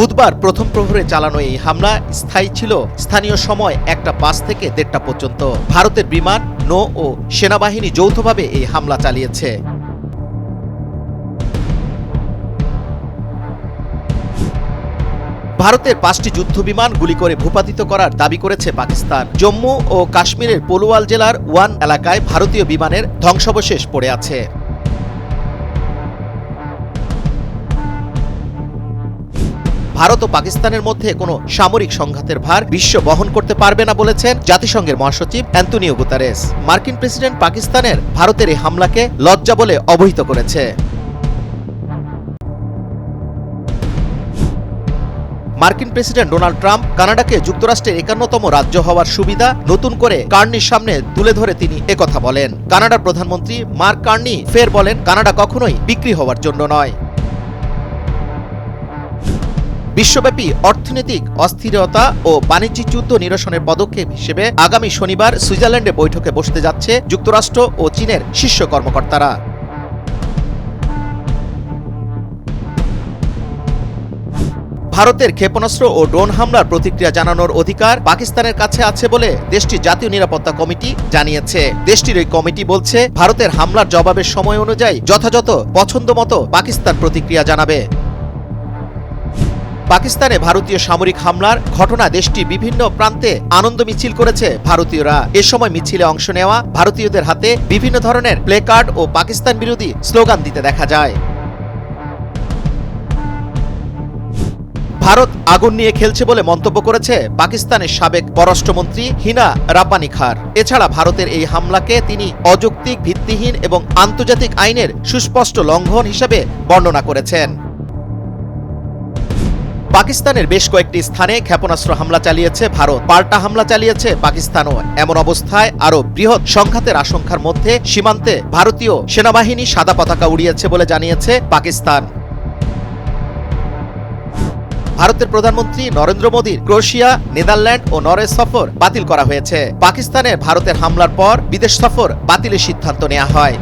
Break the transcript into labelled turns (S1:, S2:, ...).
S1: বুধবার প্রথম প্রহরে চালানো এই হামলা স্থায়ী ছিল স্থানীয় সময় 1টা 5 থেকে 1:30টা পর্যন্ত। ভারতের বিমান, নৌ ও সেনাবাহিনী যৌথভাবে এই হামলা চালিয়েছে। ভারতের 5টি যুদ্ধবিমান গুলি করে ভূপাতিত করার দাবি করেছে পাকিস্তান। জম্মু ও কাশ্মীরের পোলওয়াল জেলার ওয়ান এলাকায় ভারতীয় বিমানের ধ্বংসাবশেষ পড়ে আছে। ভারত ও পাকিস্তানের মধ্যে কোনো সামরিক সংঘাতের ভার বিশ্ব বহন করতে পারবে না বলেছেন জাতিসংঘের মহাসচিব অ্যান্তোনিও গুতারেস। মার্কিন প্রেসিডেন্ট পাকিস্তানের ভারতের এই হামলাকে লজ্জা বলে অবহিত করেছে। মার্কিন প্রেসিডেন্ট ডোনাল্ড ট্রাম্প কানাডাকে যুক্তরাষ্ট্রের 51তম রাজ্য হওয়ার সুবিধা নতুন করে কার্নির সামনে তুলে ধরে তিনি একথা বলেন। কানাডার প্রধানমন্ত্রী মার্ক কার্নি ফের বলেন, কানাডা কখনোই বিক্রি হওয়ার জন্য নয়। বিশ্বব্যাপী অর্থনৈতিক অস্থিরতা ও বাণিজ্যিক যুদ্ধ নিরসনের পদক্ষেপ হিসেবে আগামী শনিবার সুইজারল্যান্ডে বৈঠকে বসতে যাচ্ছে যুক্তরাষ্ট্র ও চীনের শীর্ষ কর্মকর্তারা। ভারতের ক্ষেপণাস্ত্র ও ড্রোন হামলার প্রতিক্রিয়া জানানোর অধিকার পাকিস্তানের কাছে আছে বলে দেশটির জাতীয় নিরাপত্তা কমিটি জানিয়েছে। দেশটির এই কমিটি বলছে, ভারতের হামলার জবাবের সময় অনুযায়ী যথাযথ পছন্দমতো পাকিস্তান প্রতিক্রিয়া জানাবে। পাকিস্তানে ভারতীয় সামরিক হামলার ঘটনা দেশটির বিভিন্ন প্রান্তে আনন্দ মিছিল করেছে ভারতীয়রা। এ সময় মিছিলে অংশ নেওয়া ভারতীয়দের হাতে বিভিন্ন ধরনের প্লেকার্ড ও পাকিস্তান বিরোধী স্লোগান দিতে দেখা যায়। ভারত আগুন নিয়ে খেলছে বলে মন্তব্য করেছে পাকিস্তানের সাবেক পররাষ্ট্রমন্ত্রী হিনা রাব্বানি খার। এছাড়া ভারতের এই হামলাকে তিনি অযৌক্তিক, ভিত্তিহীন এবং আন্তর্জাতিক আইনের সুস্পষ্ট লঙ্ঘন হিসেবে বর্ণনা করেছেন। পাকিস্তানের বেশ কয়েকটি স্থানে ক্ষেপণাস্ত্র হামলা চালিয়েছে ভারত, পাল্টা হামলা চালিয়েছে পাকিস্তানও। এমন অবস্থায় আরও বৃহৎ সংঘাতের আশঙ্কার মধ্যে সীমান্তে ভারতীয় সেনাবাহিনী সাদা পতাকা উড়িয়েছে বলে জানিয়েছে পাকিস্তান। ভারতের প্রধানমন্ত্রী নরেন্দ্র মোদীর ক্রোয়েশিয়া, নেদারল্যান্ড ও নরওয়ে সফর বাতিল করা হয়েছে। পাকিস্তানের ভারতের হামলার পর বিদেশ সফর বাতিলের সিদ্ধান্ত নেওয়া হয়।